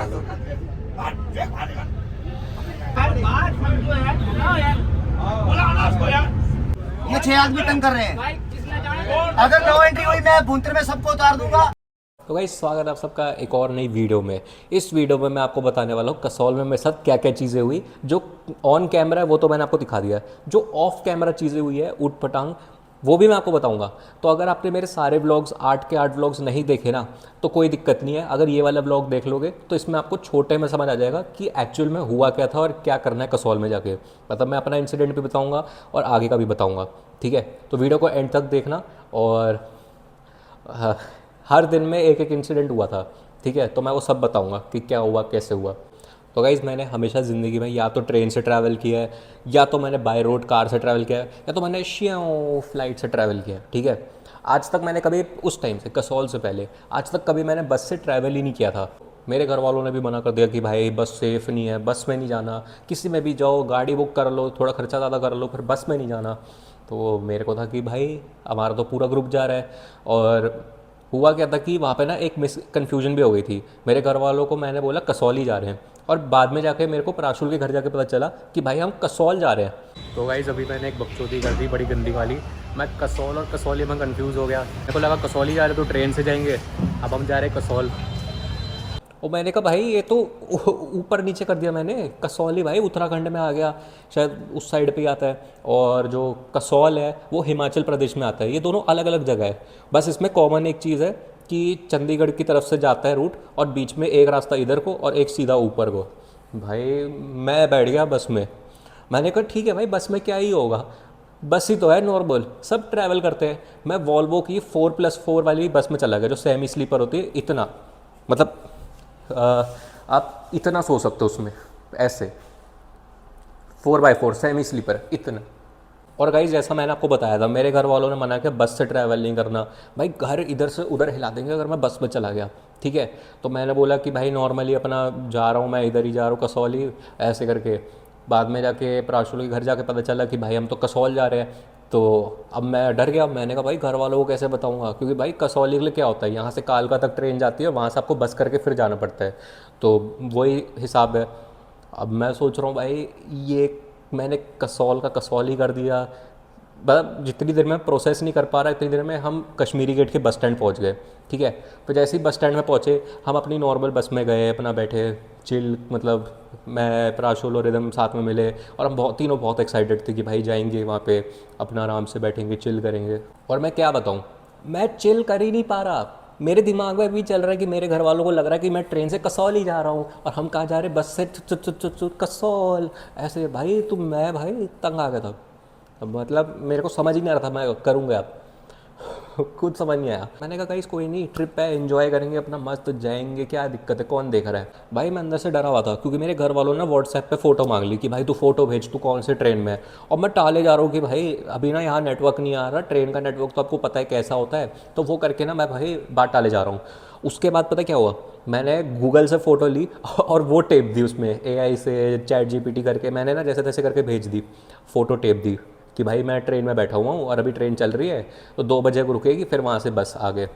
निकाल दो। ये 6 आदमी तंग कर रहे हैं। अगर नो एंट्री हुई मैं भूंतर में सबको उतार दूंगा। तो गाइस स्वागत है आप सबका एक और नई वीडियो में। इस वीडियो में मैं आपको बताने वाला हूँ कसौल में मेरे साथ क्या क्या चीज़ें हुई। जो ऑन कैमरा है वो तो मैंने आपको दिखा दिया है, जो ऑफ कैमरा चीज़ें हुई है ऊट पटांग वो भी मैं आपको बताऊंगा। तो अगर आपने मेरे सारे व्लॉग्स 8 के 8 व्लॉग्स नहीं देखे ना तो कोई दिक्कत नहीं है। अगर ये वाला व्लॉग देख लोगे तो इसमें आपको छोटे में समझ आ जाएगा कि एक्चुअल में हुआ क्या था और क्या करना है कसौल में जाके। मतलब मैं अपना इंसिडेंट भी बताऊँगा और आगे का भी बताऊँगा, ठीक है। तो वीडियो को एंड तक देखना। और हर दिन में एक एक इंसिडेंट हुआ था, ठीक है। तो मैं वो सब बताऊंगा कि क्या हुआ कैसे हुआ। तो गाइज़ मैंने हमेशा ज़िंदगी में या तो ट्रेन से ट्रैवल किया है, या तो मैंने बाय रोड कार से ट्रैवल किया है, या तो मैंने शियाओ फ्लाइट से ट्रैवल किया है, ठीक है। आज तक मैंने कभी उस टाइम से कसौल से पहले आज तक कभी मैंने बस से ट्रैवल ही नहीं किया था। मेरे घर वालों ने भी मना कर दिया कि भाई बस सेफ़ नहीं है, बस में नहीं जाना, किसी में भी जाओ गाड़ी बुक कर लो, थोड़ा खर्चा ज़्यादा कर लो, फिर बस में नहीं जाना। तो मेरे को था कि भाई हमारा तो पूरा ग्रुप जा रहा है। और हुआ क्या था कि वहाँ पे ना एक मिस कन्फ्यूजन भी हो गई थी। मेरे घर वालों को मैंने बोला कसौली जा रहे हैं, और बाद में जाके मेरे को पराशुल के घर जाके पता चला कि भाई हम कसौल जा रहे हैं। तो गाइज़ अभी मैंने एक बकचोदी कर दी बड़ी गंदी वाली। मैं कसौल और कसौली में कंफ्यूज हो गया। मेरे को लगा कसौली जा रहे तो ट्रेन से जाएंगे, अब हम जा रहे हैं कसौल। और मैंने कहा भाई ये तो ऊपर नीचे कर दिया मैंने। कसौली भाई उत्तराखंड में आ गया, शायद उस साइड पे ही आता है। और जो कसौल है वो हिमाचल प्रदेश में आता है। ये दोनों अलग अलग जगह है। बस इसमें कॉमन एक चीज़ है कि चंडीगढ़ की तरफ से जाता है रूट, और बीच में एक रास्ता इधर को और एक सीधा ऊपर को। भाई मैं बैठ गया बस में। मैंने कहा ठीक है भाई बस में क्या ही होगा, बस ही तो है नॉर्मल, सब ट्रैवल करते हैं। मैं वॉल्वो की 4+4 वाली बस में चला गया, जो सेमी स्लीपर होती है। इतना मतलब आप इतना सो सकते हो उसमें, ऐसे 4x4 सेमी स्लीपर इतना। और गाइस जैसा मैंने आपको बताया था, मेरे घर वालों ने मना किया बस से ट्रैवल नहीं करना। भाई घर इधर से उधर हिला देंगे अगर मैं बस में चला गया, ठीक है। तो मैंने बोला कि भाई नॉर्मली अपना जा रहा हूँ, मैं इधर ही जा रहा हूँ कसौली, ऐसे करके। बाद में जाके पराशुल के घर जाके पता चला कि भाई हम तो कसौल जा रहे हैं। तो अब मैं डर गया। मैंने कहा भाई घर वालों को कैसे बताऊंगा, क्योंकि भाई कसौली के लिए क्या होता है, यहाँ से कालका तक ट्रेन जाती है और वहाँ से आपको बस करके फिर जाना पड़ता है। तो वही हिसाब है। अब मैं सोच रहा हूँ भाई ये मैंने कसौल का कसौल ही कर दिया। मतलब जितनी देर में प्रोसेस नहीं कर पा रहा इतनी देर में हम कश्मीरी गेट के बस स्टैंड पहुंच गए, ठीक है। तो जैसे ही बस स्टैंड में पहुंचे हम अपनी नॉर्मल बस में गए, अपना बैठे चिल, मतलब मैं पराशुल और रिदम साथ में मिले। और हम तीनों बहुत एक्साइटेड थे कि भाई जाएंगे वहाँ पे, अपना आराम से बैठेंगे चिल करेंगे। और मैं क्या बताऊँ, मैं चिल कर ही नहीं पा रहा। मेरे दिमाग में भी चल रहा है कि मेरे घर वालों को लग रहा है कि मैं ट्रेन से कसौल ही जा रहा हूँ और हम कहाँ जा रहे हैं, बस से कसौल, ऐसे। भाई तो मैं भाई तंग आ गया था। अब मतलब मेरे को समझ ही नहीं आ रहा था मैं करूँगा अब खुद समझ नहीं आया। मैंने कहा गाइस कोई नहीं, ट्रिप है, एंजॉय करेंगे अपना, मस्त जाएंगे, क्या दिक्कत है, कौन देख रहा है। भाई मैं अंदर से डरा हुआ था क्योंकि मेरे घर वालों ने व्हाट्सएप पे फ़ोटो मांग ली कि भाई तू फ़ोटो भेज, तू कौन से ट्रेन में है। और मैं टाले जा रहा हूँ कि भाई अभी ना यहाँ नेटवर्क नहीं आ रहा, ट्रेन का नेटवर्क तो आपको पता है कैसा होता है। तो वो करके ना मैं भाई बात टाले जा रहा हूँ। उसके बाद पता क्या हुआ, मैंने गूगल से फ़ोटो ली और वो टेप दी उसमें, AI से चैट GPT करके मैंने ना जैसे तैसे करके भेज दी, फ़ोटो टेप दी कि भाई मैं ट्रेन में बैठा हुआ हूँ और अभी ट्रेन चल रही है, तो 2 बजे को रुकेगी, फिर वहाँ से बस आगे।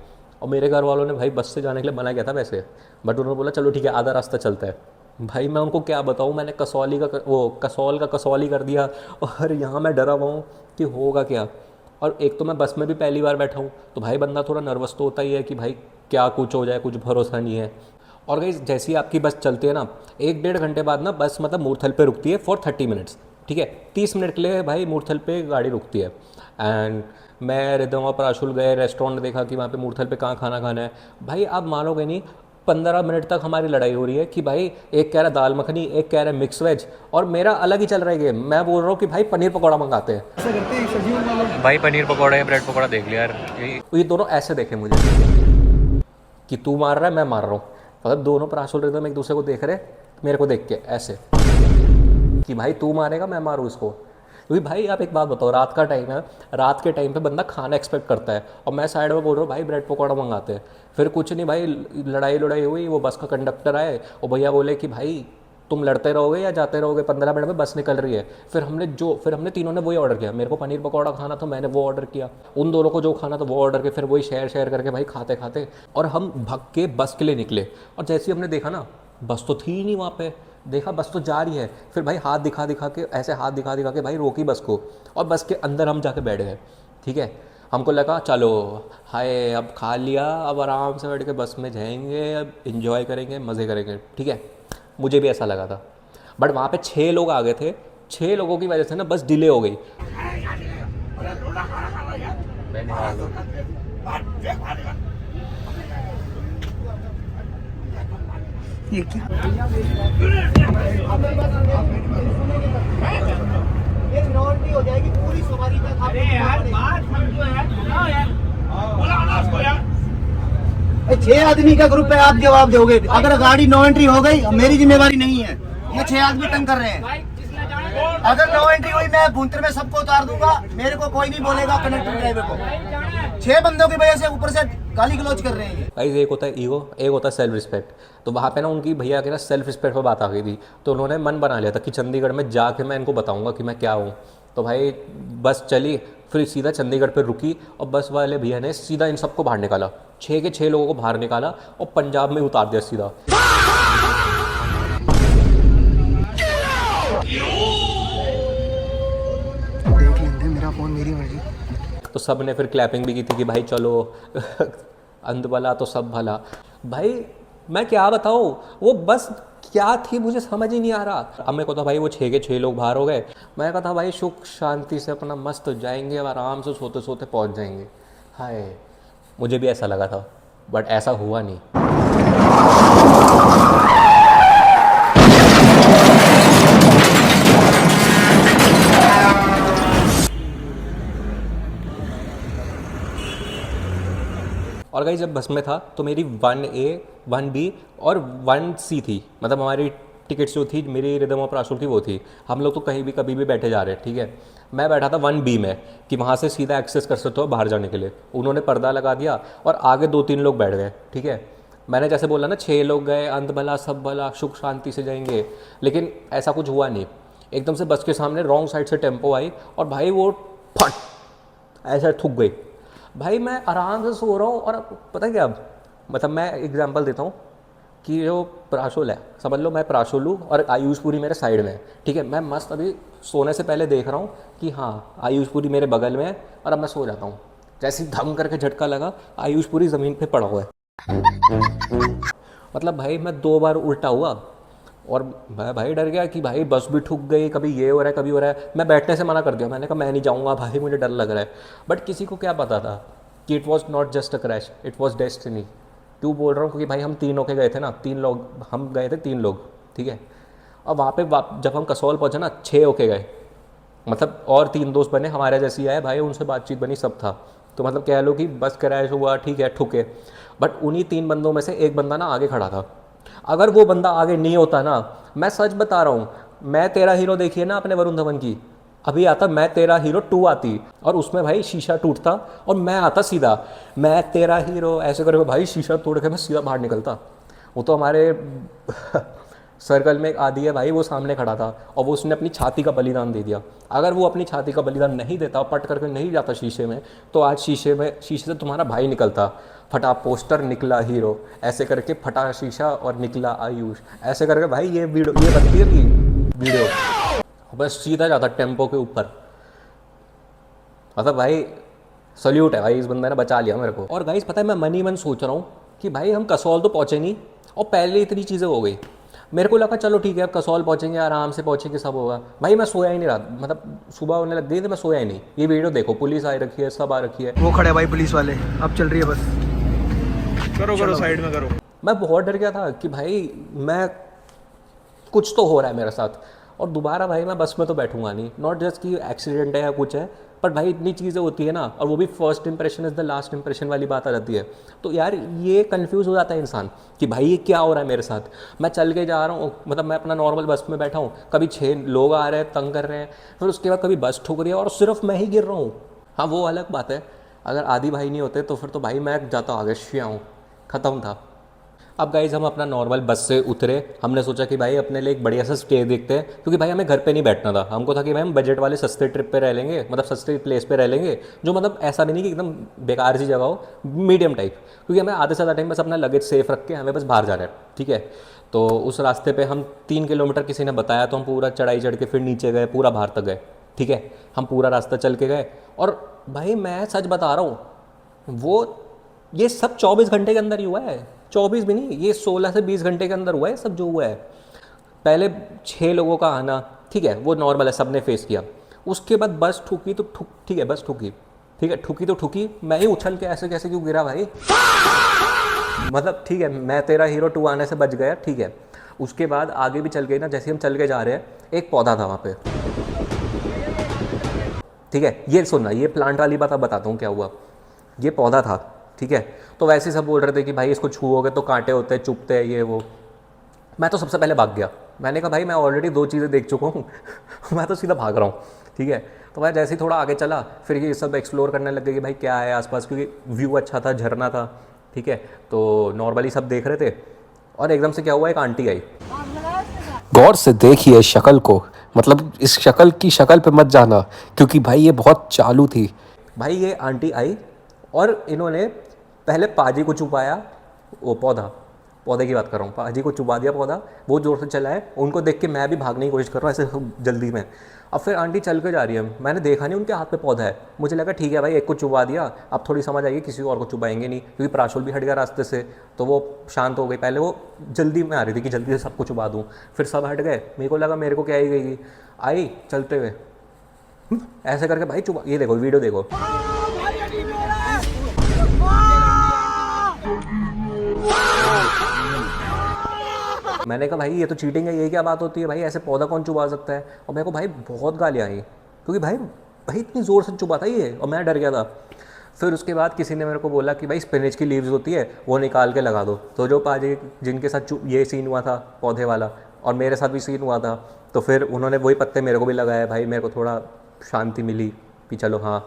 और मेरे घर वालों ने भाई बस से जाने के लिए मना किया था वैसे, बट उन्होंने बोला चलो ठीक है आधा रास्ता चलता है। भाई मैं उनको क्या बताऊँ, मैंने कसौली का वो कसौल का कसौली कर दिया और यहाँ मैं डरा हुआ हूँ कि होगा क्या। और एक तो मैं बस में भी पहली बार बैठा हूँ, तो भाई बंदा थोड़ा नर्वस तो होता ही है कि भाई क्या कुछ हो जाए, कुछ भरोसा नहीं है। और गाइस जैसी आपकी बस चलती है ना, 1-1.5 घंटे बाद ना बस मतलब मूर्थल पे रुकती है फॉर 30 मिनट्स, ठीक है। 30 मिनट के लिए भाई मूर्थल पे गाड़ी रुकती है। एंड मैं रिदम और पराशुल गए, रेस्टोरेंट देखा कि वहाँ पे मूर्थल पे कहाँ खाना खाना है। भाई आप मानोगे नहीं, 15 मिनट तक हमारी लड़ाई हो रही है कि भाई एक कह रहा है दाल मखनी, एक कह रहा है मिक्स वेज, और मेरा अलग ही चल रहा है गेम। मैं बोल रहा हूँ कि भाई पनीर पकौड़ा मंगाते हैं। ऐसा करते हैं सजीव वाले। भाई पनीर पकौड़ा या ब्रेड पकौड़ा देख लिया यार। ये दोनों ऐसे देखे मुझे कि तू मार रहा है मैं मार रहा हूँ। मतलब दोनों पराशुल रिदम एक दूसरे को देख रहे, मेरे को देख के ऐसे कि भाई तू मारेगा मैं मारूँ इसको। क्योंकि भाई आप एक बात बताओ, रात का टाइम है, रात के टाइम पे बंदा खाना एक्सपेक्ट करता है, और मैं साइड में बोल रहा हूँ भाई ब्रेड पकौड़ा मंगाते हैं। फिर कुछ नहीं भाई, लड़ाई हुई, वो बस का कंडक्टर आए और भैया बोले कि भाई तुम लड़ते रहोगे या जाते रहोगे, 15 मिनट में बस निकल रही है। फिर हमने तीनों ने वही ऑर्डर किया। मेरे को पनीर पकौड़ा खाना था, मैंने वो ऑर्डर किया। उन दोनों को जो खाना था वो ऑर्डर किया। फिर वही शेयर करके भाई खाते खाते और हम भग के बस के लिए निकले। और जैसे ही हमने देखा ना बस तो थी ही नहीं वहाँ पे। देखा बस तो जा रही है, फिर भाई हाथ दिखा दिखा के, ऐसे हाथ दिखा दिखा के भाई रोकी बस को, और बस के अंदर हम जाके बैठ गए। ठीक है, हमको लगा चलो हाय अब खा लिया, अब आराम से बैठ के बस में जाएंगे, अब इंजॉय करेंगे, मज़े करेंगे। ठीक है, मुझे भी ऐसा लगा था। बट वहाँ पे 6 लोग आ गए थे, 6 लोगों की वजह से ना बस डिले हो गई। ये क्या ये नॉटी हो जाएगी पूरी सवारी तक। अरे यार बात समझो यार, सुनाओ यार, बोला ना उसको यार। 6 आदमी का ग्रुप है, आप जवाब दोगे। अगर गाड़ी नो एंट्री हो गई मेरी जिम्मेवारी नहीं है, ये 6 आदमी तंग कर रहे हैं। अगर नो एंट्री हुई मैं भूंतर में सबको उतार दूंगा, मेरे को कोई नहीं बोलेगा, कंडक्टर ड्राइवर को। 6 बंदों की वजह से ऊपर से गाली गलौज कर रहे हैं ये। गाइस एक होता है ईगो, एक होता है सेल्फ रिस्पेक्ट। तो वहाँ पे ना उनकी भैया के ना सेल्फ रिस्पेक्ट पर बात आ गई थी, तो उन्होंने मन बना लिया था कि चंडीगढ़ में जाके मैं इनको बताऊंगा कि मैं क्या हूँ। तो भाई बस चली, फिर सीधा चंडीगढ़ पे रुकी, और बस वाले भैया ने सीधा इन सबको बाहर निकाला, 6 के 6 लोगों को बाहर निकाला और पंजाब में उतार दिया सीधा। देख लेंगे, मेरा फोन मेरी मर्जी। तो सब ने फिर क्लैपिंग भी की थी कि भाई चलो अंध भला तो सब भला। भाई मैं क्या बताऊँ, वो बस क्या थी मुझे समझ ही नहीं आ रहा। अब मेरे को था भाई वो 6 के 6 लोग बाहर हो गए, मैं कहा था भाई सुख शांति से अपना मस्त जाएंगे, अब आराम से सोते सोते पहुंच जाएंगे। हाय, मुझे भी ऐसा लगा था, बट ऐसा हुआ नहीं। और गाइस जब बस में था तो मेरी 1A 1B और 1C थी, मतलब हमारी टिकट्स जो थी मेरी रिदम और प्राशुल की वो थी। हम लोग तो कहीं भी कभी भी बैठे जा रहे हैं। ठीक है, मैं बैठा था 1B में कि वहाँ से सीधा एक्सेस कर सकते हो बाहर जाने के लिए। उन्होंने पर्दा लगा दिया और आगे 2-3 लोग बैठ गए। ठीक है, मैंने जैसे बोला ना 6 लोग गए, अंत भला सब भला, सुख शांति से जाएंगे, लेकिन ऐसा कुछ हुआ नहीं। एकदम से बस के सामने रॉन्ग साइड से टेम्पो आई और भाई वो फट ऐसा ठुक गई। भाई मैं आराम से सो रहा हूँ, और पता क्या, मतलब मैं एग्जांपल देता हूँ कि जो प्राशुल है, समझ लो मैं प्राशुल हूँ और आयुष पुरी मेरे साइड में है। ठीक है, मैं मस्त अभी सोने से पहले देख रहा हूँ कि हाँ आयुष पुरी मेरे बगल में है, और अब मैं सो जाता हूँ। जैसे ही धम करके झटका लगा, आयुष पुरी ज़मीन पे पड़ा हुआ है। मतलब भाई मैं 2 बार उल्टा हुआ, और मैं भाई डर गया कि भाई बस भी ठुक गई, कभी ये हो रहा है कभी हो रहा है। मैं बैठने से मना कर दिया, मैंने कहा मैं नहीं जाऊँगा भाई, मुझे डर लग रहा है। बट किसी को क्या पता था कि it was not just a crash, it was destiny. क्यों बोल रहा हूँ, क्योंकि भाई हम 3 होके गए थे ना, 3 लोग हम गए थे, 3 लोग। ठीक है, और वहाँ पे जब हम कसौल पहुँचे ना 6 होके गए, मतलब और 3 दोस्त बने हमारे जैसे ही आए भाई, उनसे बातचीत बनी, सब था। तो मतलब कह लो कि बस क्रैश हुआ, ठीक है ठुके, बट उन्हीं 3 बंदों में से एक बंदा ना आगे खड़ा था। अगर वो बंदा आगे नहीं होता ना, मैं सच बता रहा हूँ, मैं तेरा हीरो देखिए ना अपने वरुण धवन की, अभी आता मैं तेरा हीरो 2 आती, और उसमें भाई शीशा टूटता और मैं आता सीधा मैं तेरा हीरो ऐसे करके भाई शीशा तोड़ के मैं सीधा बाहर निकलता। वो तो हमारे सर्कल में एक आदि है भाई, वो सामने खड़ा था और वो उसने अपनी छाती का बलिदान दे दिया। अगर वो अपनी छाती का बलिदान नहीं देता, पट करके नहीं जाता शीशे में, तो आज शीशे से तुम्हारा भाई निकलता। फटा पोस्टर निकला हीरो, ऐसे करके फटा शीशा और निकला आयुष, ऐसे करके भाई ये वीडियो ये बनती है वीडियो, बस सीधा जाता टेम्पो के ऊपर। मतलब भाई सल्यूट है भाई, इस बंदे ने बचा लिया मेरे को। और गाइस पता है मैं मन ही मन सोच रहा हूँ कि भाई हम कसौल तो पहुँचे नहीं, और पहले इतनी चीज़ें हो गई। मेरे को लगा चलो ठीक है अब कसौल पहुँचेंगे, आराम से पहुँचेंगे, सब होगा। भाई मैं सोया ही नहीं रहा, मतलब सुबह होने लग गई तो मैं सोया ही नहीं। ये वीडियो देखो, पुलिस आ रखी है, सब आ रखी है, वो खड़े भाई पुलिस वाले, अब चल रही है बस। करो साइड में करो। मैं बहुत डर गया था कि भाई मैं कुछ तो हो रहा है मेरे साथ, और दोबारा भाई मैं बस में तो बैठूंगा नहीं। नॉट जस्ट कि एक्सीडेंट है या कुछ है, पर भाई इतनी चीज़ें होती है ना, और वो भी first impression is the last impression वाली बात आ जाती है। तो यार ये कंफ्यूज हो जाता है इंसान कि भाई ये क्या हो रहा है मेरे साथ। मैं चल के जा रहा हूँ, मतलब मैं अपना नॉर्मल बस में बैठा हूँ, कभी 6 लोग आ रहे हैं तंग कर रहे हैं, फिर उसके बाद कभी बस ठुक रही है और सिर्फ मैं ही गिर रहा हूँ। हाँ वो अलग बात है, अगर आदि भाई नहीं होते तो फिर तो भाई मैं जाता आगे शिया हूँ, ख़त्म था। अब गाइज हम अपना नॉर्मल बस से उतरे, हमने सोचा कि भाई अपने लिए एक बढ़िया सा स्टे देखते हैं, क्योंकि भाई हमें घर पे नहीं बैठना था। हमको था कि भाई हम बजट वाले सस्ते ट्रिप पे रह लेंगे, मतलब सस्ते प्लेस पे रह लेंगे, जो मतलब ऐसा भी नहीं कि एकदम बेकार सी जगह हो, मीडियम टाइप, क्योंकि हमें आधे से ज़्यादा टाइम बस अपना लगेज सेफ रख के हमें बस बाहर जाना है। ठीक है, तो उस रास्ते पे हम 3 किलोमीटर किसी ने बताया तो हम पूरा चढ़ाई चढ़ के फिर नीचे गए, पूरा बाहर तक गए, ठीक है। हम पूरा रास्ता चल के गए और भाई मैं सच बता रहा हूँ, वो ये सब 24 घंटे के अंदर ही हुआ है, 24 भी नहीं, ये 16 से 20 घंटे के अंदर हुआ है सब जो हुआ है। पहले 6 लोगों का आना, ठीक है, वो नॉर्मल है, सब ने फेस किया। उसके बाद बस ठुकी तो ठीक है, बस ठुकी, ठीक है, ठुकी तो ठुकी, मैं ही उछल के ऐसे कैसे क्यों गिरा भाई, मतलब ठीक है, मैं तेरा हीरो 2 आने से बच गया, ठीक है। उसके बाद आगे भी चल गए ना, जैसे हम चल के जा रहे हैं, एक पौधा था वहाँ पे, ठीक है। ये सुनना, ये प्लांट वाली बात अब बताता हूँ क्या हुआ। ये पौधा था, ठीक है, तो वैसे ही सब बोल रहे थे कि भाई इसको छुओगे तो कांटे होते हैं, चुभते हैं, ये वो। मैं तो सबसे पहले भाग गया, मैंने कहा भाई मैं ऑलरेडी 2 चीज़ें देख चुका हूँ मैं तो सीधा भाग रहा हूँ, ठीक है। तो मैं जैसे ही थोड़ा आगे चला, फिर ये सब एक्सप्लोर करने लग गए कि भाई क्या है आसपास, क्योंकि व्यू अच्छा था, झरना था, ठीक है। तो नॉर्मली सब देख रहे थे और एकदम से क्या हुआ, एक आंटी आई। गौर से देखिए शक्ल को, मतलब इस शक्ल की शक्ल पे मत जाना क्योंकि भाई ये बहुत चालू थी। भाई ये आंटी आई और इन्होंने पहले पाजी को छुपाया, वो पौधे की बात कर रहा हूँ, पाजी को छुपा दिया पौधा, वो जोर से चला है। उनको देख के मैं भी भागने की कोशिश कर रहा हूँ ऐसे जल्दी में। अब फिर आंटी चल के जा रही है, मैंने देखा नहीं उनके हाथ में पौधा है, मुझे लगा ठीक है भाई एक को छुपा दिया, अब थोड़ी समझ आएगी किसी और को छुपाएंगे नहीं, क्योंकि प्राशुल भी हट गया रास्ते से, तो वो शांत हो गई। पहले वो जल्दी में आ रही थी कि जल्दी से सबको छुपा दूँ, फिर सब हट गए, मेरे को लगा मेरे को क्या ही गई, आई चलते हुए ऐसे करके भाई छुपा। ये देखो वीडियो देखो, मैंने कहा भाई ये तो चीटिंग है, ये क्या बात होती है भाई, ऐसे पौधा कौन चुबा सकता है। और मेरे को भाई बहुत गालियाँ आई, क्योंकि भाई इतनी ज़ोर से चुबा था ये, और मैं डर गया था। फिर उसके बाद किसी ने मेरे को बोला कि भाई स्पिनच की लीव्स होती है वो निकाल के लगा दो। तो जो पाजी जिनके साथ ये सीन हुआ था पौधे वाला, और मेरे साथ भी सीन हुआ था, तो फिर उन्होंने वही पत्ते मेरे को भी लगाए। भाई मेरे को थोड़ा शांति मिली कि चलो हाँ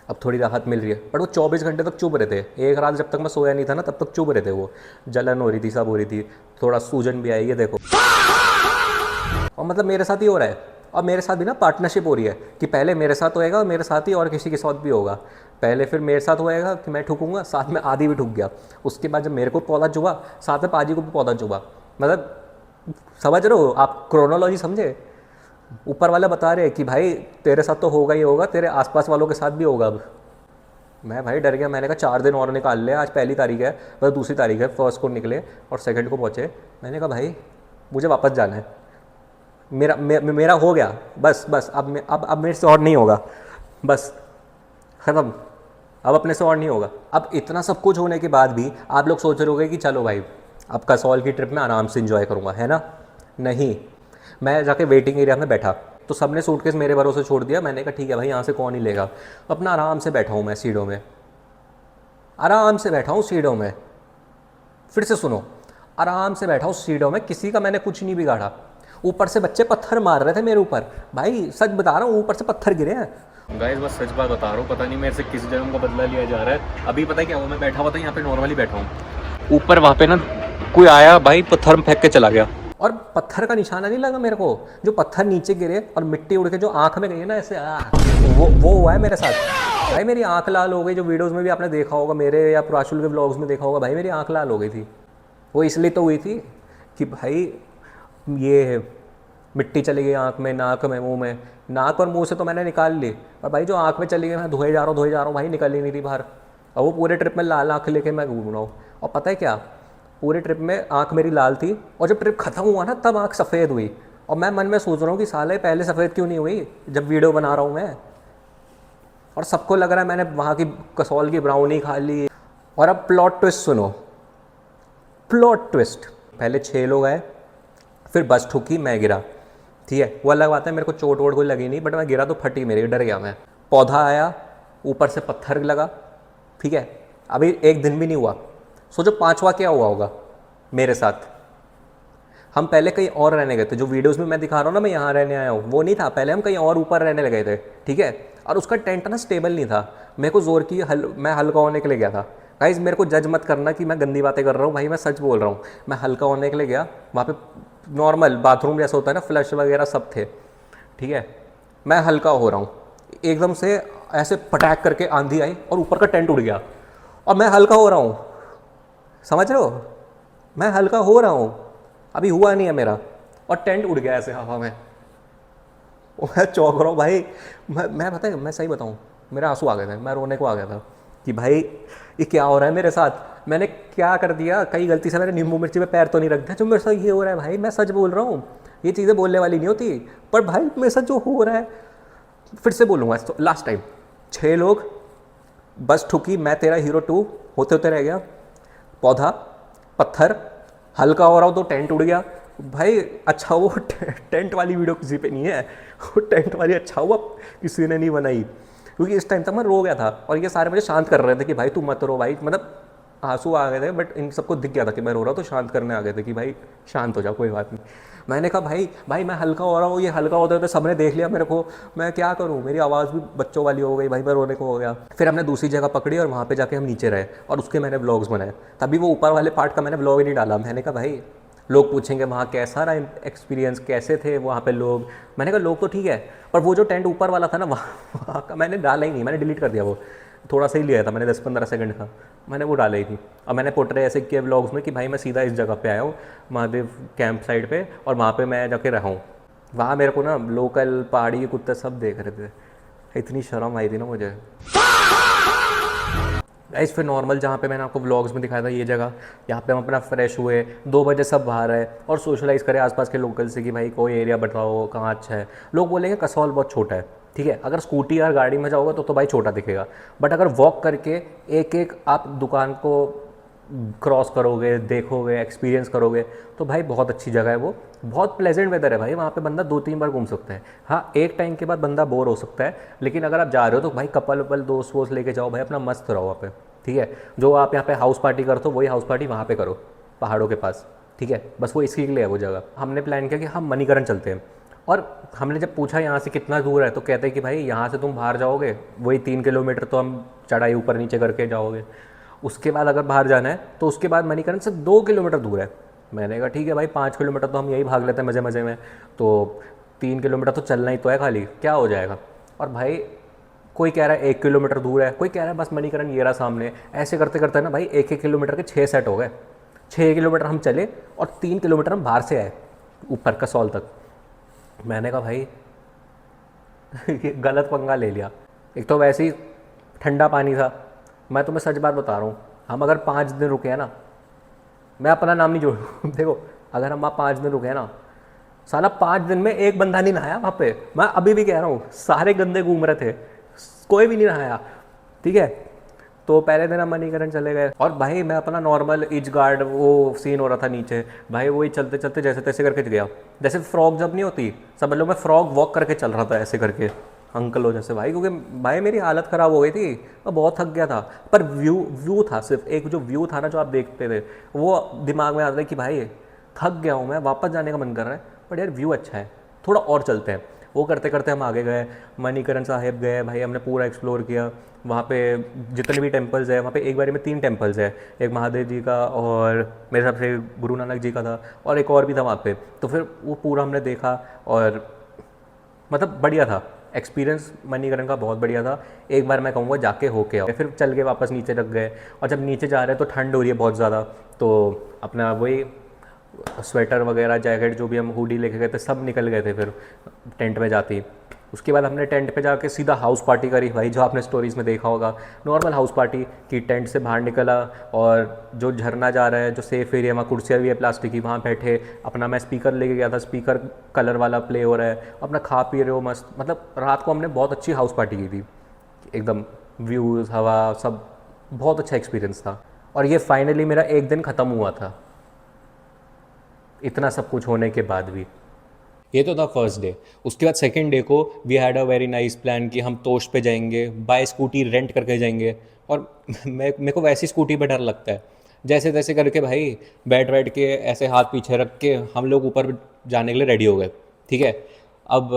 अब थोड़ी राहत मिल रही है। बट वो 24 घंटे तक चुभ रहे थे, एक रात जब तक मैं सोया नहीं था ना तब तक चुभ रहे थे, वो जलन हो रही थी, सब हो रही थी, थोड़ा सूजन भी आई है देखो। और मतलब मेरे साथ ही हो रहा है, और मेरे साथ भी ना पार्टनरशिप हो रही है कि पहले मेरे साथ होएगा, मेरे साथ ही और किसी के साथ भी होगा। पहले फिर मेरे साथ होएगा कि मैं ठुकूंगा, साथ में आदि भी ठुक गया। उसके बाद जब मेरे को पौधा चुभा, साथ में पाजी को भी पौधा चुभा। मतलब समझ रहे हो आप, क्रोनोलॉजी समझे। ऊपर वाले बता रहे कि भाई तेरे साथ तो होगा ही होगा, तेरे आसपास वालों के साथ भी होगा। अब मैं भाई डर गया, मैंने कहा 4 दिन और निकाल ले, आज 1 तारीख है, बस 2 तारीख है, 1 को निकले और 2 को पहुँचे। मैंने कहा भाई मुझे वापस जाना है, मेरा हो गया, बस अब मेरे से और नहीं होगा, बस ख़त्म, अब अपने से और नहीं होगा। अब इतना सब कुछ होने के बाद भी आप लोग सोच रहे होगे कि चलो भाई अब कसौल की ट्रिप में आराम से इंजॉय करूँगा, है ना। नहीं, मैं जाके वेटिंग एरिया में बैठा, तो सबने सूटकेस मेरे भरोसे छोड़ दिया। मैंने कहा ठीक है भाई यहाँ से कौन ही लेगा, अपना आराम से बैठा हूँ मैं सीढ़ों में, आराम से बैठा हूँ सीढ़ों में। फिर से सुनो, आराम से बैठा हूँ सीढ़ों में, किसी का मैंने कुछ नहीं बिगाड़ा। ऊपर से बच्चे पत्थर मार रहे थे मेरे ऊपर, भाई सच बता रहा हूँ, ऊपर से पत्थर गिरे हैं। गाइस बस सच बात बता रहा हूँ, पता नहीं मेरे से किस जन्म का बदला लिया जा रहा है। अभी पता है क्या हुआ, मैं बैठा हुआ था यहाँ पे, नॉर्मली बैठा हूँ, ऊपर वहाँ पे ना कोई आया भाई, पत्थर फेंक के चला गया, और पत्थर का निशाना नहीं लगा मेरे को। जो पत्थर नीचे गिरे और मिट्टी उड़ के जो आँख में गई है ना ऐसे, वो हुआ है मेरे साथ। भाई मेरी आँख लाल हो गई, जो वीडियोस में भी आपने देखा होगा मेरे या प्राशुल के व्लॉग्स में देखा होगा, भाई मेरी आँख लाल हो गई थी। वो इसलिए तो हुई थी कि भाई ये मिट्टी चली गई आँख में, नाक में, मुँह में। नाक और मुँह से तो मैंने निकाल ली, और भाई जो आँख में चली गई, मैं धोए जा रहा हूँ भाई, निकल ही नहीं थी बाहर। और वो पूरे ट्रिप में लाल आँख लेके मैं घूम रहा हूँ। और पता है क्या, पूरे ट्रिप में आँख मेरी लाल थी, और जब ट्रिप ख़त्म हुआ ना तब आँख सफ़ेद हुई। और मैं मन में सोच रहा हूँ कि साले पहले सफ़ेद क्यों नहीं हुई जब वीडियो बना रहा हूँ मैं। और सबको लग रहा है मैंने वहाँ की कसौल की ब्राउनी खा ली। और अब प्लॉट ट्विस्ट सुनो, प्लॉट ट्विस्ट। पहले 6 लोग आए, फिर बस ठुकी, मैं गिरा, ठीक है। वो अलग बात है, मेरे को चोट वोट कोई लगी नहीं, बट मैं गिरा तो फटी मेरी, डर गया मैं। पौधा आया, ऊपर से पत्थर लगा, ठीक है। अभी 1 दिन भी नहीं हुआ, सोचो 5वां क्या हुआ होगा मेरे साथ। हम पहले कहीं और रहने गए थे, जो वीडियोस में मैं दिखा रहा हूँ ना, मैं यहाँ रहने आया हूँ, वो नहीं था। पहले हम कहीं और ऊपर रहने लगे थे, ठीक है। और उसका टेंट ना स्टेबल नहीं था, मेरे को जोर की मैं हल्का होने के लिए गया था। गाइस मेरे को जज मत करना कि मैं गंदी बातें कर रहा हूँ, भाई मैं सच बोल रहा हूँ। मैं हल्का होने के लिए गया, वहाँ पे नॉर्मल बाथरूम जैसा होता है ना, फ्लश वगैरह सब थे, ठीक है। मैं हल्का हो रहा हूँ, एकदम से ऐसे पटैक करके आंधी आई और ऊपर का टेंट उड़ गया, और मैं हल्का हो रहा हूँ, समझ रहे हो। मैं हल्का हो रहा हूँ, अभी हुआ नहीं है मेरा, और टेंट उड़ गया ऐसे हवा में। मैं चौंक रहा हूँ भाई। मैं पता है, मैं सही बताऊँ, मेरे आंसू आ गए थे, मैं रोने को आ गया था कि भाई ये क्या हो रहा है मेरे साथ, मैंने क्या कर दिया, कहीं गलती से मैंने नींबू मिर्ची पे पैर तो नहीं रख दिया जो मेरे साथ ये हो रहा है। भाई मैं सच बोल रहा हूँ, ये चीज़ें बोलने वाली नहीं होती, पर भाई मेरे साथ जो हो रहा है, फिर से बोलूँगा तो लास्ट टाइम 6 लोग, बस ठुकी, मैं तेरा हीरो 2 होते होते रह गया, पौधा पत्थर, हल्का हो रहा हूँ तो टेंट उड़ गया। भाई अच्छा वो टेंट वाली वीडियो किसी पे नहीं है, वो टेंट वाली अच्छा हुआ किसी ने नहीं बनाई, क्योंकि इस टाइम तक मैं रो गया था और ये सारे मुझे शांत कर रहे थे कि भाई तू मत रो भाई, मतलब आंसू आ गए थे, बट इन सबको दिख गया था कि मैं रो रहा हूँ, तो शांत करने आ गए थे कि भाई शांत हो जाओ, कोई बात नहीं। मैंने कहा भाई मैं हल्का हो रहा हूँ, ये हल्का होते होते सबने देख लिया मेरे को, मैं क्या करूँ, मेरी आवाज़ भी बच्चों वाली हो गई भाई, मैं रोने को हो गया। फिर हमने दूसरी जगह पकड़ी और वहाँ पे जाके हम नीचे रहे और उसके मैंने व्लॉग्स बनाए। तभी वो ऊपर वाले पार्ट का मैंने व्लॉग ही नहीं डाला। मैंने कहा भाई लोग पूछेंगे वहाँ कैसा रहा एक्सपीरियंस, कैसे थे वहाँ पे लोग। मैंने कहा लोग तो ठीक है, पर वो जो टेंट ऊपर वाला था ना, वहाँ का मैंने डाला ही नहीं, मैंने डिलीट कर दिया। वो थोड़ा सा ही लिया था मैंने, 10-15 सेकंड का, मैंने वो डाला ही नहीं। और मैंने पोर्ट्रे ऐसे किए व्लॉग्स में कि भाई मैं सीधा इस जगह पे आया हूँ, महादेव कैंप साइड पे, और वहाँ पे मैं जाके रहा हूँ। वहाँ मेरे को ना लोकल पहाड़ी कुत्ते सब देख रहे थे, इतनी शर्म आई थी ना मुझे। गाइस फिर नॉर्मल जहाँ पे मैंने आपको व्लॉग्स में दिखाया था ये जगह, यहाँ पे हम अपना फ्रेश हुए, 2 बजे सब बाहर आए और सोशलाइज़ करें आसपास के लोकल से कि भाई कोई एरिया बताओ कहाँ अच्छा है। लोग बोलेंगे कसौल बहुत छोटा है, ठीक है, अगर स्कूटी या गाड़ी में जाओगे तो भाई छोटा दिखेगा, बट अगर वॉक करके एक एक आप दुकान को क्रॉस करोगे, देखोगे, एक्सपीरियंस करोगे, तो भाई बहुत अच्छी जगह है वो, बहुत प्लेजेंट वेदर है भाई, वहाँ पे बंदा 2-3 बार घूम सकता है। हाँ एक टाइम के बाद बंदा बोर हो सकता है, लेकिन अगर आप जा रहे हो तो भाई कपल वपल दोस्त वोस्त लेके जाओ भाई, अपना मस्त रहो वहाँ पे, ठीक है। जो आप यहाँ पे हाउस पार्टी करते हो वही हाउस पार्टी वहाँ पे करो पहाड़ों के पास, ठीक है, बस वो इसके लिए है वो जगह। हमने प्लान किया कि हम मणिकरण चलते हैं, और हमने जब पूछा यहाँ से कितना दूर है तो कहते हैं कि भाई यहाँ से तुम बाहर जाओगे वही 3 किलोमीटर तो हम चढ़ाई ऊपर नीचे करके जाओगे, उसके बाद अगर बाहर जाना है तो उसके बाद मणिकरण से 2 किलोमीटर दूर है। मैंने कहा ठीक है भाई 5 किलोमीटर तो हम यही भाग लेते हैं मज़े मज़े में, तो 3 किलोमीटर तो चलना ही तो है, खाली क्या हो जाएगा। और भाई कोई कह रहा है 1 किलोमीटर दूर है, कोई कह रहा है बस मणिकरण ये रहा सामने, ऐसे करते करते ना भाई 1-1 किलोमीटर के 6 सेट हो गए। 6 किलोमीटर हम चले और 3 किलोमीटर हम बाहर से आए ऊपर कसौल तक। मैंने कहा भाई ये गलत पंगा ले लिया। एक तो वैसे ही ठंडा पानी था, मैं तुम्हें सच बात बता रहा हूँ, हम अगर 5 दिन रुके हैं ना, मैं अपना नाम नहीं जोड़ूँ देखो अगर हम वहाँ 5 दिन रुके हैं ना, साला 5 दिन में एक बंदा नहीं नहाया वहाँ पे, मैं अभी भी कह रहा हूँ, सारे गंदे घूम रहे थे, कोई भी नहीं नहाया, ठीक है। तो पहले दिन हम मणिकरण चले गए और भाई मैं अपना नॉर्मल इज गार्ड वो सीन हो रहा था नीचे, भाई वही चलते चलते जैसे तैसे करके गया, जैसे फ्रॉग जब नहीं होती समझ लो, मैं फ्रॉग वॉक करके चल रहा था ऐसे करके अंकल हो जैसे भाई, क्योंकि भाई मेरी हालत ख़राब हो गई थी, मैं बहुत थक गया था। पर व्यू था, सिर्फ एक जो व्यू था ना जो आप देखते थे वो दिमाग में आता था कि भाई थक गया हूँ मैं, वापस जाने का मन कर रहा है, बट यार व्यू अच्छा है, थोड़ा और चलते हैं। वो करते करते हम आगे गए, मणिकरण साहिब गए भाई, हमने पूरा एक्सप्लोर किया। वहाँ पे जितने भी टेम्पल्स है, वहाँ पे एक बारी में 3 टेम्पल्स है, एक महादेव जी का और मेरे हिसाब से गुरु नानक जी का था और एक और भी था वहाँ पे। तो फिर वो पूरा हमने देखा और मतलब बढ़िया था एक्सपीरियंस, मणिकरण का बहुत बढ़िया था। एक बार मैं कहूँगा जाके होके आओ। फिर चल के वापस नीचे रख गए और जब नीचे जा रहे हैं तो ठंड हो रही है बहुत ज़्यादा, तो अपना वही स्वेटर वगैरह जैकेट जो भी हम हुडी लेके गए थे सब निकल गए थे फिर टेंट में जाती। उसके बाद हमने टेंट पे जाके सीधा हाउस पार्टी करी भाई, जो आपने स्टोरीज़ में देखा होगा, नॉर्मल हाउस पार्टी की। टेंट से बाहर निकला और जो झरना जा रहा है, जो सेफ एरिया, वहाँ कुर्सियाँ भी है प्लास्टिक की, वहाँ बैठे अपना, मैं स्पीकर लेके गया था, स्पीकर कलर वाला प्ले हो रहा है, अपना खा पी रहे हो मस्त। मतलब रात को हमने बहुत अच्छी हाउस पार्टी की थी, एकदम व्यूज़ हवा सब बहुत अच्छा एक्सपीरियंस था। और ये फाइनली मेरा एक दिन ख़त्म हुआ था इतना सब कुछ होने के बाद भी। ये तो था फर्स्ट डे। उसके बाद सेकंड डे को we had a very nice plan कि हम तोश पे जाएंगे, बाय स्कूटी रेंट करके जाएंगे। और मेरे को वैसी स्कूटी पे डर लगता है, जैसे तैसे करके भाई बैठ बैठ के ऐसे हाथ पीछे रख के हम लोग ऊपर जाने के लिए रेडी हो गए, ठीक है। अब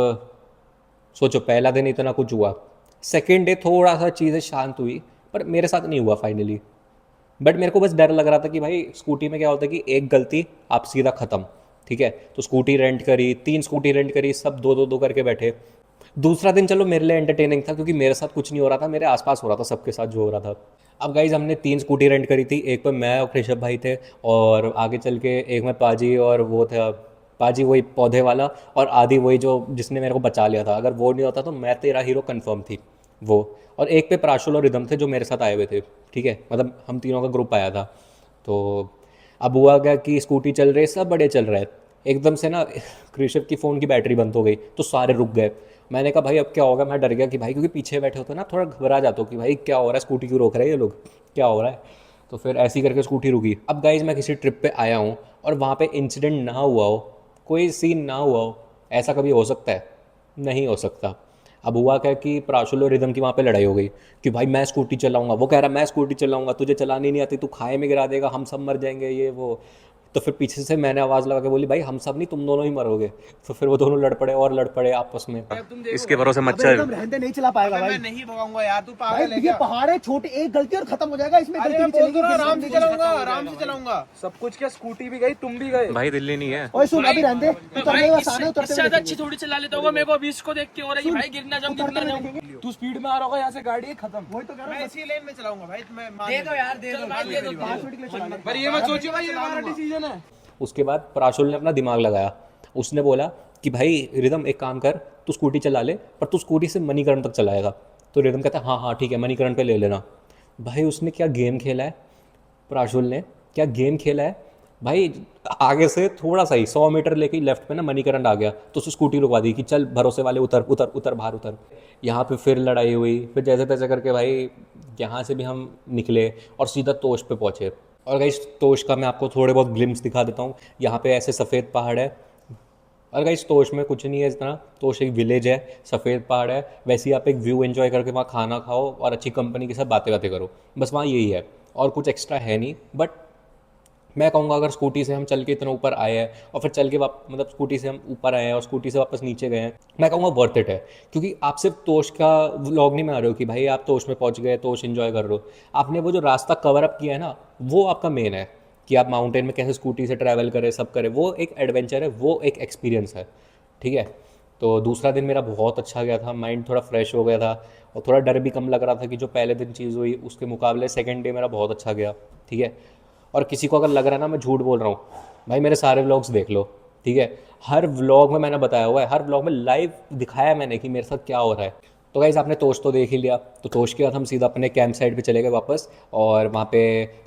सोचो पहला दिन इतना कुछ हुआ, सेकेंड डे थोड़ा सा चीज़ें शांत हुई, पर मेरे साथ नहीं हुआ फाइनली। बट मेरे को बस डर लग रहा था कि भाई स्कूटी में क्या होता है कि एक गलती आप सीधा ख़त्म, ठीक है। तो स्कूटी रेंट करी, 3 स्कूटी रेंट करी, सब 2-2 करके बैठे। दूसरा दिन चलो मेरे लिए एंटरटेनिंग था क्योंकि मेरे साथ कुछ नहीं हो रहा था, मेरे आसपास हो रहा था, सबके साथ जो हो रहा था। अब गाइज हमने 3 स्कूटी रेंट करी थी, एक पे मैं और कृषभ भाई थे, और आगे चल के एक में पाजी और वो था, पाजी वही पौधे वाला, और आदि वही जो जिसने मेरे को बचा लिया था। अगर वो नहीं होता तो मैं तेरा हीरो कंफर्म थी वो। और एक पे प्राशुल और रिदम थे जो मेरे साथ आए हुए थे, ठीक है, मतलब हम तीनों का ग्रुप आया था। तो अब हुआ क्या कि स्कूटी चल रही है, सब बड़े चल रहे हैं, एकदम से ना कृषभ की फ़ोन की बैटरी बंद हो गई तो सारे रुक गए। मैंने कहा भाई अब क्या होगा, मैं डर गया कि भाई, क्योंकि पीछे बैठे होते ना थोड़ा घबरा जाता हूँ कि भाई क्या हो रहा है, स्कूटी क्यों रोक रहे हैं ये लोग, क्या हो रहा है। तो फिर ऐसे ही करके स्कूटी रुकी। अब गाइज मैं किसी ट्रिप पे आया हूँ और वहाँ पे इंसिडेंट ना हुआ हो, कोई सीन ना हुआ हो, ऐसा कभी हो सकता है? नहीं हो सकता। अब हुआ क्या कि प्राशुल और रिदम की वहाँ पे लड़ाई हो गई कि भाई मैं स्कूटी चलाऊंगा, वो कह रहा मैं स्कूटी चलाऊंगा, तुझे चलानी नहीं आती, तू खाए में गिरा देगा, हम सब मर जाएंगे, ये वो। तो फिर पीछे से मैंने आवाज़ लगा के बोली भाई हम सब नहीं, तुम दोनों ही मरोगे। तो फिर वो दोनों लड़ पड़े और लड़ पड़े आपस में। इसके भरोसे मत चल। एकदम रहते नहीं चला पाएगा भाई। मैं नहीं भगाऊंगा यार, तू भाई पागल है ये क्या? पहाड़ है, छोटी एक गलती और खत्म हो जाएगा इसमें। अरे गलती मैं भी बोल चलेगी, तो रहा हूँ, किसी आराम से से भी चलाऊंगा, आराम से चलाऊंगा। सब कुछ क्या, स्कूटी भी गई, तुम भी गए। भाई दिल्ली नहीं है। ओए सुन, अभी रहते उतरने में आसान है, उतरते इससे हुए ज्यादा देखेंगे। अच्छी थोड़ी चला लेता होगा, मेरे को अभी इसको देख के हो रहा है कि भाई गिरना जाऊं गिरना जाऊं। तू स्पीड में आ रहा होगा, यहाँ से गाड़ी है खत्म। वही तो कह रहा मैं हूँ, इसी लेन में चलाऊंगा भाई, मैं दे दो यार, दे दो भाई, दे दो। 5 मिनट के लिए चलाना। पर ये मत सोचिए भाई, ये हमारा डिसीजन है। उसके बाद प्राशुल ने अपना दिमाग लगाया, उसने बोला कि भाई रिदम एक काम कर, तू स्कूटी चला ले, पर तू स्कूटी से मणिकरण तक चलाएगा। तो रिदम कहता है हाँ हाँ ठीक है, मणिकरण पे ले लेना। भाई उसने क्या गेम खेला है, प्राशुल ने क्या गेम खेला है भाई। आगे से थोड़ा सा ही 100 मीटर लेके लेफ्ट पे ना मणिकरण आ गया तो उसने स्कूटी रुकवा दी कि चल भरोसे वाले उतर उतर उतर बाहर उतर। यहाँ पे फिर लड़ाई हुई, फिर जैसे तैसे करके भाई यहाँ से भी हम निकले और सीधा तोश पे पहुँचे। और गाइस तोश का मैं आपको थोड़े बहुत ग्लिम्स दिखा देता हूँ। यहाँ पे ऐसे सफ़ेद पहाड़ है, और गाइस तोश में कुछ नहीं है इतना, तोश एक विलेज है, सफ़ेद पहाड़ है, वैसे ही आप एक व्यू एंजॉय करके वहाँ खाना खाओ और अच्छी कंपनी के साथ बातें बातें करो, बस वहाँ यही है और कुछ एक्स्ट्रा है नहीं। बट मैं कहूँगा अगर स्कूटी से हम चल के इतना ऊपर आए हैं और फिर चल के मतलब स्कूटी से हम ऊपर आए हैं और स्कूटी से वापस नीचे गए हैं, मैं कहूँगा वर्थ इट है। क्योंकि आप सिर्फ तोश का व्लॉग नहीं बना रहे हो कि भाई आप तोश में पहुँच गए, तोश एंजॉय कर रहे हो, आपने वो जो रास्ता कवर अप किया है ना, वो आपका मेन है कि आप माउंटेन में कैसे स्कूटी से ट्रैवल करें, सब करें, वो एक एडवेंचर है, वो एक एक्सपीरियंस है, ठीक है। तो दूसरा दिन मेरा बहुत अच्छा गया था, माइंड थोड़ा फ्रेश हो गया था और थोड़ा डर भी कम लग रहा था कि जो पहले दिन चीज़ हुई उसके मुकाबले सेकंड डे मेरा बहुत अच्छा गया, ठीक है। और किसी को अगर लग रहा है ना मैं झूठ बोल रहा हूँ, भाई मेरे सारे व्लॉग्स देख लो, ठीक है। हर व्लॉग में मैंने बताया हुआ है, हर व्लॉग में लाइव दिखाया है मैंने कि मेरे साथ क्या हो रहा है। तो गाइस आपने तोश तो देख ही लिया, तो तोश के बाद हम सीधा अपने कैंप साइड पे चले गए वापस। और वहाँ पे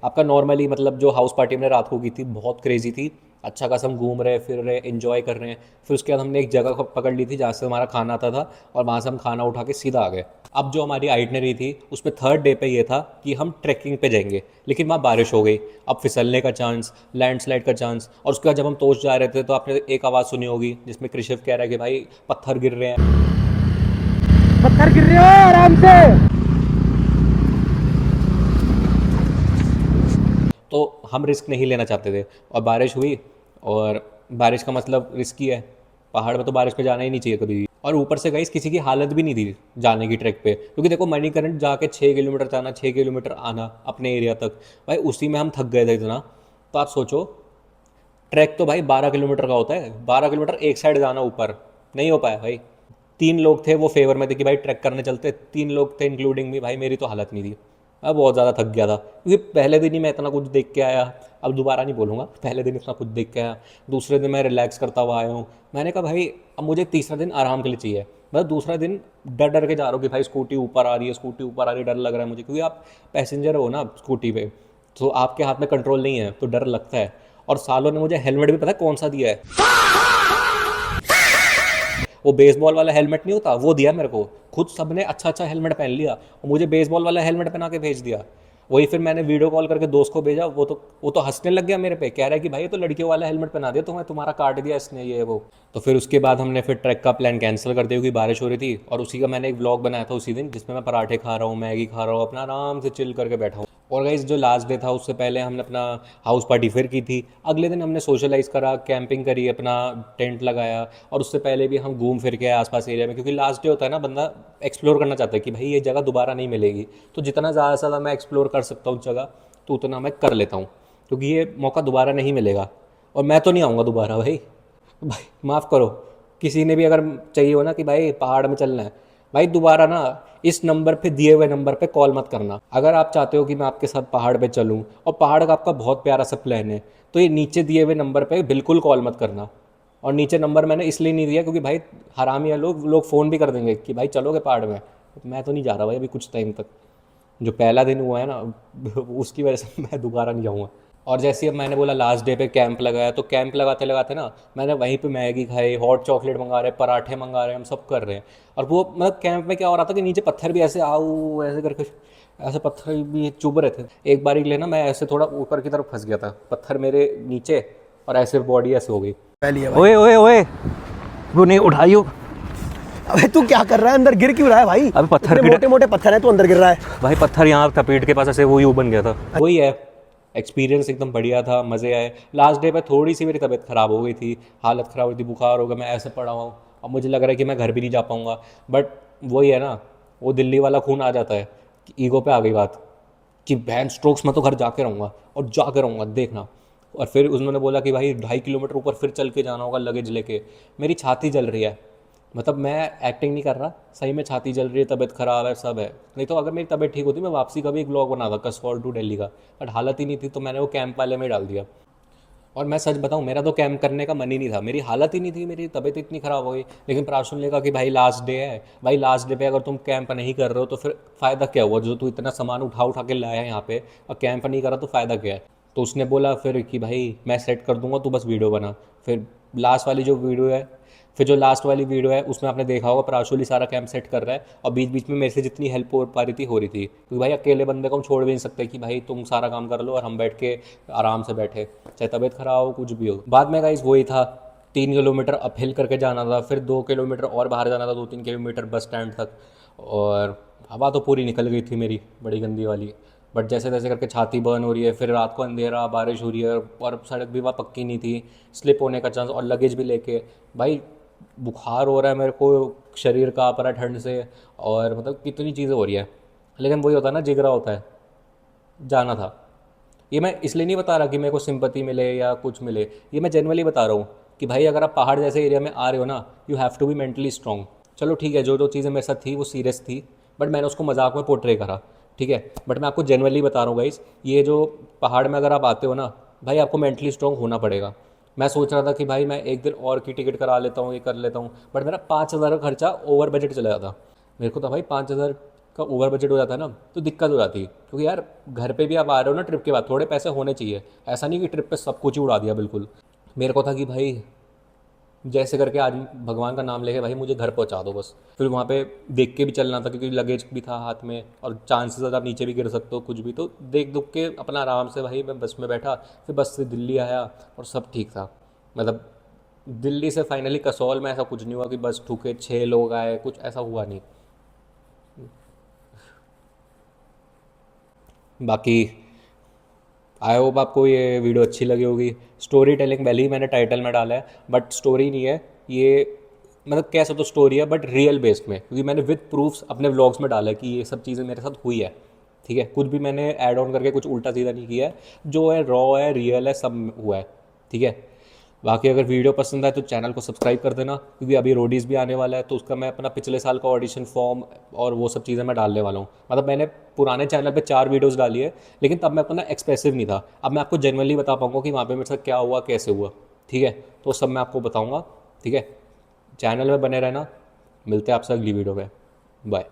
आपका नॉर्मली मतलब जो हाउस पार्टी हमने रात को की थी बहुत क्रेजी थी, अच्छा खासा हम घूम रहे फिर रहे एंजॉय कर रहे हैं। फिर उसके बाद हमने एक जगह पकड़ ली थी जहाँ से हमारा खाना आता था और वहाँ से हम खाना उठा के सीधा आ गए। अब जो हमारी आइटनरी थी उसमें थर्ड डे पे ये था कि हम ट्रैकिंग पे जाएंगे, लेकिन वहाँ बारिश हो गई। अब फिसलने का चांस, लैंडस्लाइड का चांस। और उसके बाद जब हम तोश जा रहे थे तो आपने एक आवाज़ सुनी होगी जिसमें कृषभ कह रहा है कि भाई पत्थर गिर रहे हैं, पत्थर गिर रहे हो आराम से। तो हम रिस्क नहीं लेना चाहते थे और बारिश हुई। और बारिश का मतलब रिस्की है, पहाड़ में तो बारिश में जाना ही नहीं चाहिए कभी भी। और ऊपर से गाइस किसी की हालत भी नहीं थी जाने की ट्रैक पे, क्योंकि देखो मणिकरण जाके 6 किलोमीटर जाना, 6 किलोमीटर आना अपने एरिया तक, भाई उसी में हम थक गए थे इतना। तो आप सोचो ट्रैक तो भाई 12 किलोमीटर का होता है, 12 किलोमीटर एक साइड जाना ऊपर, नहीं हो पाया भाई। 3 लोग थे वो फेवर में थे कि भाई ट्रैक करने चलते, 3 लोग थे इंक्लूडिंग भी, भाई मेरी तो हालत नहीं थी। मैं बहुत ज़्यादा थक गया था क्योंकि पहले दिन ही मैं इतना कुछ देख के आया, अब दोबारा नहीं बोलूँगा, पहले दिन इतना कुछ देख के आया, दूसरे दिन मैं रिलैक्स करता हुआ आया हूँ। मैंने कहा भाई अब मुझे तीसरा दिन आराम के लिए चाहिए। बस दूसरा दिन डर डर के जा रहा हूँ कि भाई स्कूटी ऊपर आ रही है, स्कूटी ऊपर आ रही है, डर लग रहा है मुझे, क्योंकि आप पैसेंजर हो ना स्कूटी पे, तो आपके हाथ में कंट्रोल नहीं है तो डर लगता है। और सालों ने मुझे हेलमेट भी पता है कौन सा दिया है, वो बेसबॉल वाला हेलमेट नहीं होता वो दिया मेरे को, खुद सबने अच्छा अच्छा हेलमेट पहन लिया और मुझे बेसबॉल वाला हेलमेट पहना के भेज दिया। वही फिर मैंने वीडियो कॉल करके दोस्त को भेजा, वो तो हंसने लग गया मेरे पे, कह रहा है कि भाई ये तो लड़कियों वाला हेलमेट पहना दिया तुम्हें, तुम्हारा काट दिया इसने ये वो। तो फिर उसके बाद हमने फिर ट्रैक का प्लान कैंसिल कर दिया क्योंकि बारिश हो रही थी। और उसी का मैंने एक व्लॉग बनाया था उसी दिन जिसमें मैं पराठे खा रहा हूँ, मैगी खा रहा हूँ, अपना आराम से चिल करके बैठा हूँ। और गाइस जो लास्ट डे था उससे पहले हमने अपना हाउस पार्टी फिर की थी। अगले दिन हमने सोशलाइज करा, कैंपिंग करी, अपना टेंट लगाया। और उससे पहले भी हम घूम फिर के आए आसपास एरिया में, क्योंकि लास्ट डे होता है ना, बंदा एक्सप्लोर करना चाहता है कि भाई ये जगह दोबारा नहीं मिलेगी, तो जितना ज़्यादा से ज़्यादा मैं एक्सप्लोर कर सकता हूँ जगह तो उतना मैं कर लेता हूँ, क्योंकि ये मौका दोबारा नहीं मिलेगा और मैं तो नहीं आऊँगा दोबारा भाई, भाई माफ़ करो, किसी ने भी अगर चाहिए हो ना कि भाई पहाड़ में चलना है, भाई दोबारा ना इस नंबर पे, दिए हुए नंबर पे कॉल मत करना। अगर आप चाहते हो कि मैं आपके साथ पहाड़ पे चलूँ और पहाड़ का आपका बहुत प्यारा सा प्लान है, तो ये नीचे दिए हुए नंबर पे बिल्कुल कॉल मत करना। और नीचे नंबर मैंने इसलिए नहीं दिया क्योंकि भाई हरामी है लोग फ़ोन भी कर देंगे कि भाई चलोगे पहाड़ में। मैं तो नहीं जा रहा भाई अभी कुछ टाइम तक। जो पहला दिन हुआ है ना उसकी वजह से मैं दोबारा नहीं जाऊँगा। और जैसे अब मैंने बोला लास्ट डे पे कैंप लगाया, तो कैंप लगाते लगाते ना मैंने वहीं पे मैगी खाई, हॉट चॉकलेट मंगा रहे, पराठे मंगा रहे, हम सब कर रहे हैं। और वो मतलब कैंप में क्या हो रहा था कि नीचे पत्थर भी ऐसे आओ ऐसे करके, ऐसे पत्थर भी चुभ रहे थे। एक बारी के लिए ना मैं ऐसे थोड़ा ऊपर की तरफ फंस गया था, पत्थर मेरे नीचे और ऐसे बॉडी ऐसे हो गई। ओए ओए ओए, वो नहीं उठाइयो। अबे तू क्या कर रहा है, अंदर गिर क्यों रहा है भाई? अबे पत्थर मोटे मोटे पत्थर है, तू अंदर गिर रहा है। भाई पत्थर यहाँ था पेट के पास, ऐसे वही बन गया था। वही है, एक्सपीरियंस एकदम बढ़िया था, मज़े आए। लास्ट डे पे थोड़ी सी मेरी तबीयत ख़राब हो गई थी, हालत ख़राब हुई थी, बुखार हो गया, मैं ऐसे पड़ा हुआ हूँ। अब मुझे लग रहा है कि मैं घर भी नहीं जा पाऊँगा। बट वही है ना, वो दिल्ली वाला खून आ जाता है कि ईगो पे आ गई बात कि बहन स्ट्रोक्स में तो घर जाके रहूँगा और जाके रहूँगा देखना। और फिर उन्होंने बोला कि भाई 2.5 किलोमीटर ऊपर फिर चल के जाना होगा लगेज लेके। मेरी छाती जल रही है, मतलब मैं एक्टिंग नहीं कर रहा, सही में छाती जल रही है, तबीयत ख़राब है, सब है। नहीं तो अगर मेरी तबीयत ठीक होती मैं वापसी का भी एक व्लॉग बनाता कसौल टू दिल्ली का। बट हालत ही नहीं थी तो मैंने वो कैंप वाले में डाल दिया। और मैं सच बताऊं, मेरा तो कैंप करने का मन ही नहीं था, मेरी हालत ही नहीं थी, मेरी तबीयत इतनी ख़राब हो गई। लेकिन प्राशुल ने कहा कि भाई लास्ट डे है, भाई लास्ट डे पे अगर तुम कैंप नहीं कर रहे हो तो फिर फ़ायदा क्या हुआ? जो तू इतना सामान उठा उठा के लाया है यहाँ पे और कैंप नहीं करा तो फ़ायदा क्या है? तो उसने बोला फिर कि भाई मैं सेट कर दूंगा, तू बस वीडियो बना। फिर लास्ट वाली जो वीडियो है, फिर जो लास्ट वाली वीडियो है उसमें आपने देखा होगा प्राशुल ही सारा कैंप सेट कर रहा है और बीच बीच में मेरे से जितनी हेल्प हो पा रही थी हो रही थी, क्योंकि भाई अकेले बंदे को हम छोड़ भी नहीं सकते कि भाई तुम सारा काम कर लो और हम बैठ के आराम से बैठे, चाहे तबीयत खराब हो कुछ भी हो। बाद में गाइस वही था, 3 किलोमीटर अपहिल करके जाना था, फिर 2 किलोमीटर और बाहर जाना था, 2-3 किलोमीटर बस स्टैंड तक। और हवा तो पूरी निकल गई थी मेरी, बड़ी गंदी वाली। बट जैसे तैसे करके छाती बर्न हो रही है, फिर रात को अंधेरा, बारिश हो रही है और सड़क भी वहाँ पक्की नहीं थी, स्लिप होने का चांस, और लगेज भी लेके भाई बुखार हो रहा है मेरे को, शरीर काँप रहा है ठंड से, और मतलब कितनी चीज़ें हो रही है। लेकिन वही होता है ना, जिगरा होता है, जाना था। ये मैं इसलिए नहीं बता रहा कि मेरे को सिंपैथी मिले या कुछ मिले, ये मैं जनरली बता रहा हूँ कि भाई अगर आप पहाड़ जैसे एरिया में आ रहे हो ना, you have to be mentally strong. चलो ठीक है, जो जो चीज़ें मेरे साथ थी वो सीरियस थी, बट मैंने उसको मजाक में पोर्ट्रे करा, ठीक है। बट मैं आपको जनरली बता रहा हूँ गाइस, ये जो पहाड़ में अगर आप आते हो ना, भाई आपको मेंटली स्ट्रॉन्ग होना पड़ेगा। मैं सोच रहा था कि भाई मैं एक दिन और की टिकट करा लेता हूँ, ये कर लेता हूँ, बट मेरा 5,000 का खर्चा ओवर बजट चला जाता। मेरे को तो भाई 5,000 का ओवर बजट हो जाता है ना तो दिक्कत हो जाती है, क्योंकि यार घर पे भी आप आ रहे हो ना ट्रिप के बाद, थोड़े पैसे होने चाहिए। ऐसा नहीं कि ट्रिप पे सब कुछ ही उड़ा दिया बिल्कुल। मेरे को था कि भाई जैसे करके आज भगवान का नाम लेके भाई मुझे घर पहुंचा दो बस। फिर वहाँ पे देख के भी चलना था क्योंकि लगेज भी था हाथ में और चांसेस आप नीचे भी गिर सकते हो कुछ भी, तो देख दुख के अपना आराम से भाई मैं बस में बैठा, फिर बस से दिल्ली आया और सब ठीक था। मतलब दिल्ली से फाइनली कसौल में ऐसा कुछ नहीं हुआ कि बस ठुके 6 लोग आए, कुछ ऐसा हुआ नहीं। बाकी आई होप आपको ये वीडियो अच्छी लगी होगी। स्टोरी टेलिंग भले ही मैंने टाइटल में डाला है, बट स्टोरी नहीं है ये, मतलब कैसे तो स्टोरी है बट रियल बेस्ड में, क्योंकि मैंने विद प्रूफ्स अपने व्लॉग्स में डाला है कि ये सब चीज़ें मेरे साथ हुई है, ठीक है। कुछ भी मैंने ऐड ऑन करके कुछ उल्टा सीधा नहीं किया है, जो है रॉ है, रियल है, सब हुआ है, ठीक है। बाकी अगर वीडियो पसंद आए तो चैनल को सब्सक्राइब कर देना, क्योंकि अभी रोडीज़ भी आने वाला है तो उसका मैं अपना पिछले साल का ऑडिशन फॉर्म और वो सब चीज़ें मैं डालने वाला हूँ। मतलब मैंने पुराने चैनल पे 4 वीडियोस डाली है, लेकिन तब मैं अपना एक्सप्रेसिव नहीं था। अब मैं आपको जनरली बता पाऊँगा कि वहाँ पे मेरे साथ क्या हुआ, कैसे हुआ, ठीक है। तो सब मैं आपको बताऊँगा, ठीक है। चैनल में बने रहना, मिलते हैं आपसे अगली वीडियो में, बाय।